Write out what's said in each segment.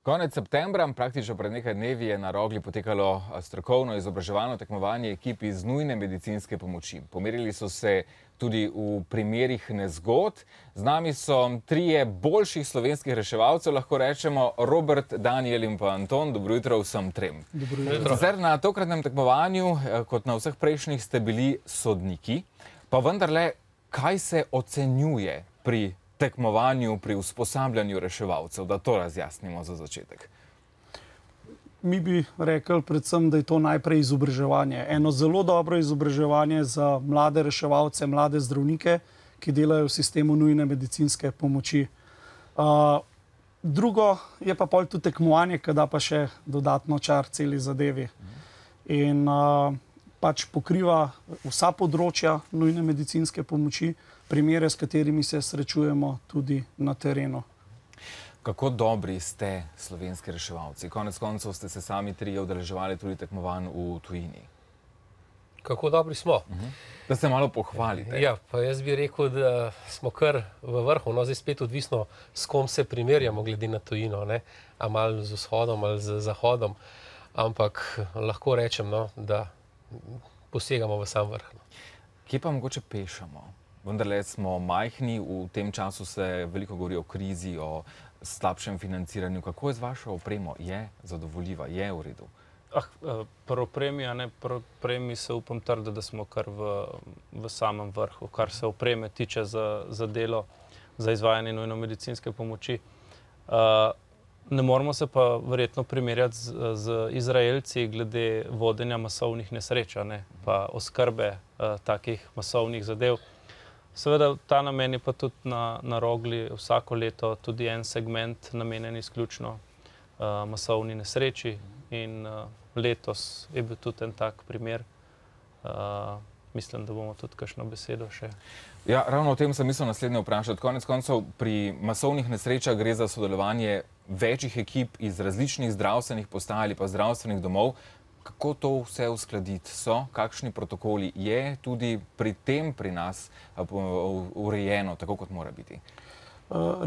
Konec septembra, praktično pred nekaj dnevi, je na Rogli potekalo strokovno izobraževalno tekmovanje ekip iz nujne medicinske pomoči. Pomerili so se tudi v primerih nezgod. Z nami so trije boljših slovenskih reševalcev, lahko rečemo Robert, Daniel in pa Anton. Dobro jutro vsem trem. Dobro jutro. Sicer na tokratnem tekmovanju, kot na vseh prejšnjih, ste bili sodniki, pa vendarle, kaj se ocenjuje pri tekmovanju, pri usposabljanju reševalcev, da to razjasnimo za začetek? Mi bi rekli predvsem, da je to najprej izobraževanje. Eno zelo dobro izobraževanje za mlade reševalce, mlade zdravnike, ki delajo v sistemu nujne medicinske pomoči. Drugo je pa pol tudi tekmovanje, ki da pa še dodatno čar celi zadevi. In pač pokriva vsa področja nujne medicinske pomoči, primere, s katerimi se srečujemo tudi na terenu. Kako dobri ste slovenski reševalci? Konec koncev ste se sami trije udeleževali tudi tekmovanj v tujini. Kako dobri smo? Da se malo pohvalite. Ja, pa jaz bi rekel, da smo kar v vrhu. No, zdaj spet odvisno, s kom se primerjamo glede na tujino, ne? A malo z vzhodom ali z zahodom. Ampak lahko rečem, no, da posegamo v sam vrh. Kje pa mogoče pešamo? Vendarle smo majhni, v tem času se veliko govori o krizi, o slabšem financiranju. Kako je z vašo opremo? Je zadovoljiva? Je v redu? Pri opremi, pri opremi se upam trditi, da smo kar v samem vrhu, kar se opreme tiče za delo, za izvajanje nujno medicinske pomoči. Ne moramo se pa verjetno primerjati z Izraelci glede vodenja masovnih nesreč, pa oskrbe takih masovnih zadev. Seveda, ta namen je pa tudi na Rogli vsako leto tudi en segment namenjen izključno masovni nesreči in letos je bil tudi en tak primer. Mislim, da bomo tudi kakšno besedo še. Ja, ravno o tem sem mislil naslednje vprašati. Konec koncev pri masovnih nesrečah gre za sodelovanje večjih ekip iz različnih zdravstvenih postaj ali pa zdravstvenih domov. Kako to vse uskladiti? Kakšni protokoli je tudi pri tem pri nas urejeno, tako kot mora biti?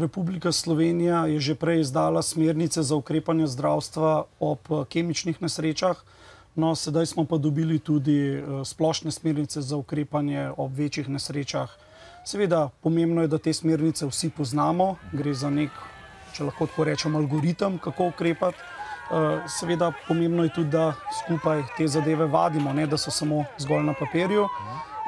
Republika Slovenija je že prej izdala smernice za ukrepanje zdravstva ob kemičnih nesrečah. No, sedaj smo pa dobili tudi splošne smernice za ukrepanje ob večjih nesrečah. Seveda, pomembno je, da te smernice vsi poznamo. Gre za nek, če lahko tako rečem, algoritem, kako ukrepati. Seveda, pomembno je tudi, da skupaj te zadeve vadimo, ne da so samo zgolj na papirju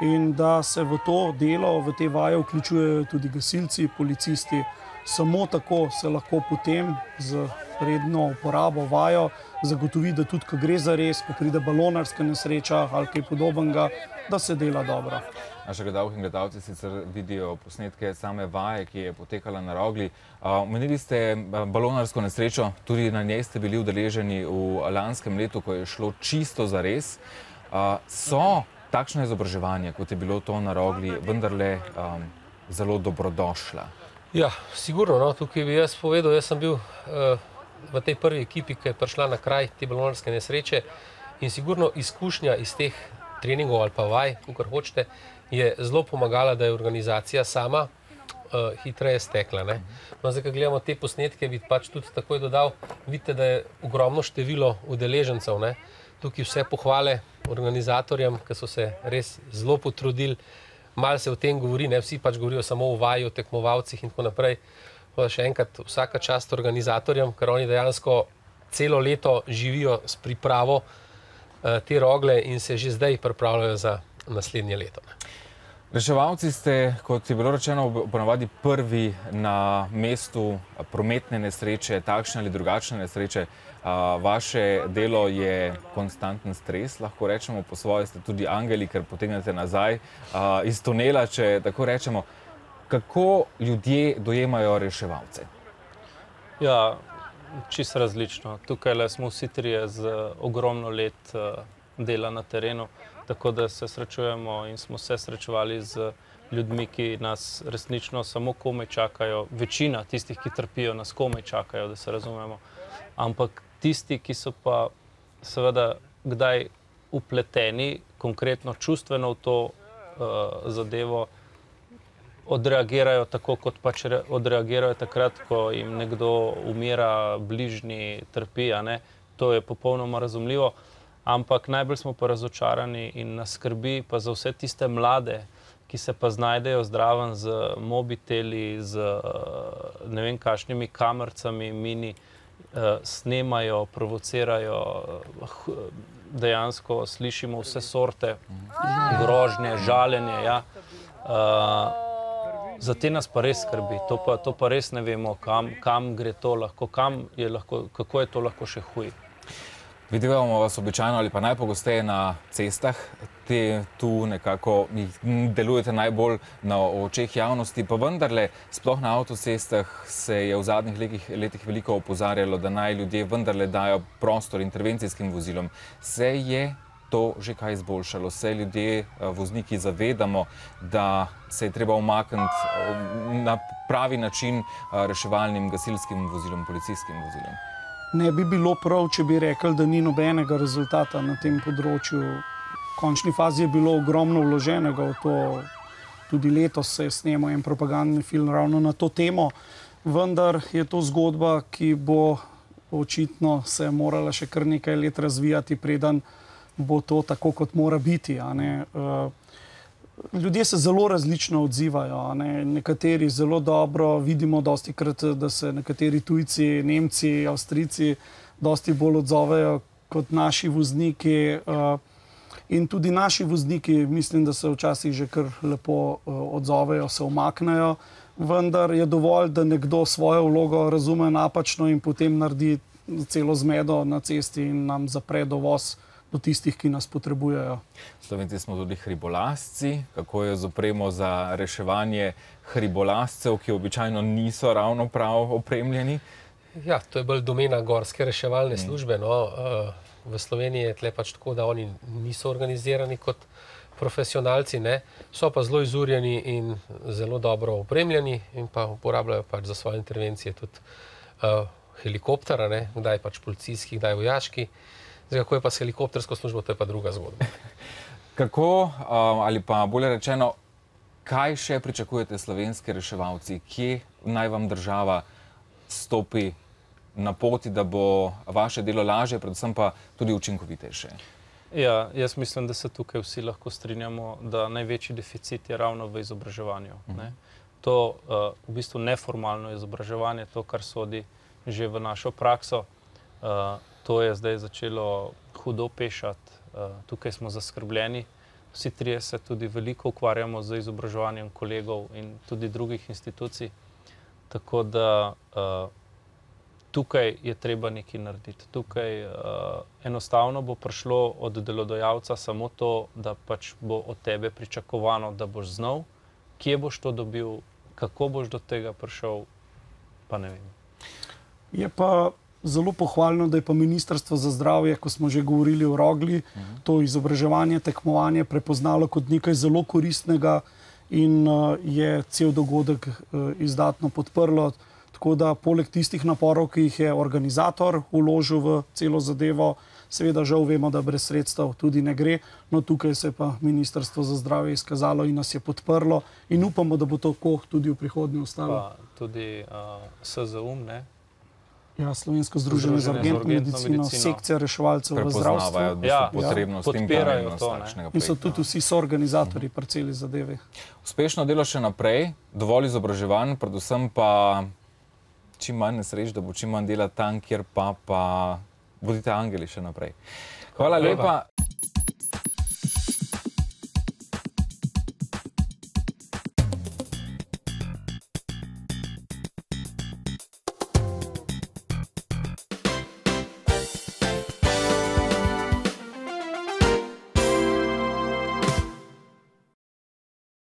in da se v to delo, v te vaje vključujejo tudi gasilci, policisti. Samo tako se lahko potem z redno uporabo vajo zagotovi, da tudi, ko gre za res, ko pride balonarska nesreča ali kaj podobnega, da se dela dobro. Naši gledalke in gledalci sicer vidijo posnetke same vaje, ki je potekala na Rogli. Omenili ste balonarsko nesrečo, tudi na njej ste bili udeleženi v lanskem letu, ko je šlo čisto za res. So takšno izobraževanje, kot je bilo to na Rogli, vendarle zelo dobrodošla? Ja, sigurno, no, tukaj bi jaz povedal, jaz sem bil v tej prvi ekipi, ki je prišla na kraj te balonarske nesreče in sigurno izkušnja iz teh treningov ali pa vaj, kakor hočete, je zelo pomagala, da je organizacija sama hitreje stekla. No, zdaj, ko gledamo te posnetke, bi pač tudi takoj dodal, vidite, da je ogromno število udeležencev. Tukaj vse pohvale organizatorjem, ki so se res zelo potrudili. Malo se o tem govori, vsi pač govorijo samo o vaji, o tekmovalcih in tako naprej. Še enkrat, vsaka čast organizatorjem, ker oni dejansko celo leto živijo s pripravo te Rogle in se že zdaj pripravljajo za naslednje leto. Reševalci ste, kot je bilo rečeno, ponavadi prvi na mestu prometne nesreče, takšne ali drugačne nesreče. Vaše delo je konstanten stres, lahko rečemo, po svoje ste tudi angeli, ker potegnete nazaj iz tunela, če tako rečemo. Kako ljudje dojemajo reševalce? Ja, čisto različno. Tukaj smo vsi trije z ogromno let dela na terenu, tako da se srečujemo in smo se srečevali z ljudmi, ki nas resnično samo komaj čakajo. Večina tistih, ki trpijo, nas komaj čakajo, da se razumemo. Ampak tisti, ki so pa seveda kdaj vpleteni, konkretno čustveno v to zadevo, odreagirajo tako, kot pač odreagirajo takrat, ko jim nekdo umira, bližnji trpi, a ne. To je popolnoma razumljivo, ampak najbolj smo pa razočarani in nas skrbi pa za vse tiste mlade, ki se pa znajdejo zraven z mobiteli, z ne vem kakšnimi kamercami, mini, snemajo, provocirajo, dejansko slišimo vse sorte, grožnje, žaljenje, ja. Za te nas pa res skrbi, to pa res ne vemo, kam gre to lahko, kako je to lahko še huje. Videvamo vas običajno ali pa najpogosteje na cestah, tu nekako delujete najbolj na očeh javnosti, pa vendarle, sploh na avtocestah se je v zadnjih letih veliko opozarjalo, da naj ljudje vendarle dajo prostor intervencijskim vozilom. Se je to že kaj izboljšalo? Se ljudje, vozniki, zavedamo, da se je treba umakniti na pravi način reševalnim gasilskim vozilom, policijskim vozilom? Ne bi bilo prav, če bi rekli, da ni nobenega rezultata na tem področju. V končni fazi je bilo ogromno vloženega v to. Tudi letos se je snemal en propagandni film ravno na to temo, vendar je to zgodba, ki bo očitno se morala še kar nekaj let razvijati, preden bo to tako, kot mora biti, a ne. Ljudje se zelo različno odzivajo, a ne. Nekateri zelo dobro, vidimo dostikrat, da se nekateri tujci, Nemci, Avstrijci dosti bolj odzovejo kot naši vozniki. In tudi naši vozniki, mislim, da se včasih že kar lepo odzovejo, se umaknejo, vendar je dovolj, da nekdo svojo vlogo razume napačno in potem naredi celo zmedo na cesti in nam zapre dovoz do tistih, ki nas potrebujejo. Slovenci smo tudi hribolazci. Kako je z opremo za reševanje hribolazcev, ki običajno niso ravno prav opremljeni? Ja, to je bolj domena gorske reševalne službe, no. V Sloveniji je tle pač tako, da oni niso organizirani kot profesionalci, ne. So pa zelo izurjeni in zelo dobro opremljeni in pa uporabljajo pač za svoje intervencije tudi helikoptera, ne, kdaj pač policijski, kdaj vojaški. Zdaj, kako je pa s helikoptersko službo, to je pa druga zgodba. Kako, ali pa bolje rečeno, kaj še pričakujete slovenski reševalci? Kje naj vam država stopi na poti, da bo vaše delo lažje, predvsem pa tudi učinkovitejše? Ja, jaz mislim, da se tukaj vsi lahko strinjamo, da največji deficit je ravno v izobraževanju, ne. To v bistvu neformalno izobraževanje, to, kar sodi že v našo prakso, to je zdaj začelo hudo pešati, tukaj smo zaskrbljeni. Vsi trije se tudi veliko ukvarjamo z izobraževanjem kolegov in tudi drugih institucij, tako da tukaj je treba nekaj narediti. Tukaj enostavno bo prišlo od delodajalca samo to, da pač bo od tebe pričakovano, da boš znal, kje boš to dobil, kako boš do tega prišel, pa ne vem. Je pa zelo pohvalno, da je pa Ministrstvo za zdravje, ko smo že govorili o Rogli, to izobraževanje, tekmovanje prepoznalo kot nekaj zelo koristnega in je cel dogodek izdatno podprlo. Tako da poleg tistih naporov, ki jih je organizator vložil v celo zadevo, seveda žal vemo, da brez sredstev tudi ne gre, no tukaj se pa Ministrstvo za zdravje izkazalo in nas je podprlo in upamo, da bo to tako tudi v prihodnje ostalo. Pa tudi SZUM, ne? Ja, Slovensko združenje za urgentno medicino, sekcija reševalcev v zdravstvu. Prepoznavajo potrebnost in pravilnost takšnega projekta. In so tudi vsi soorganizatorji pri celi zadevi. Uspešno delo še naprej, dovolj izobraževanj, predvsem pa čim manj nesreč, da bo čim manj dela tam, kjer pa bodite angeli še naprej. Hvala lepa.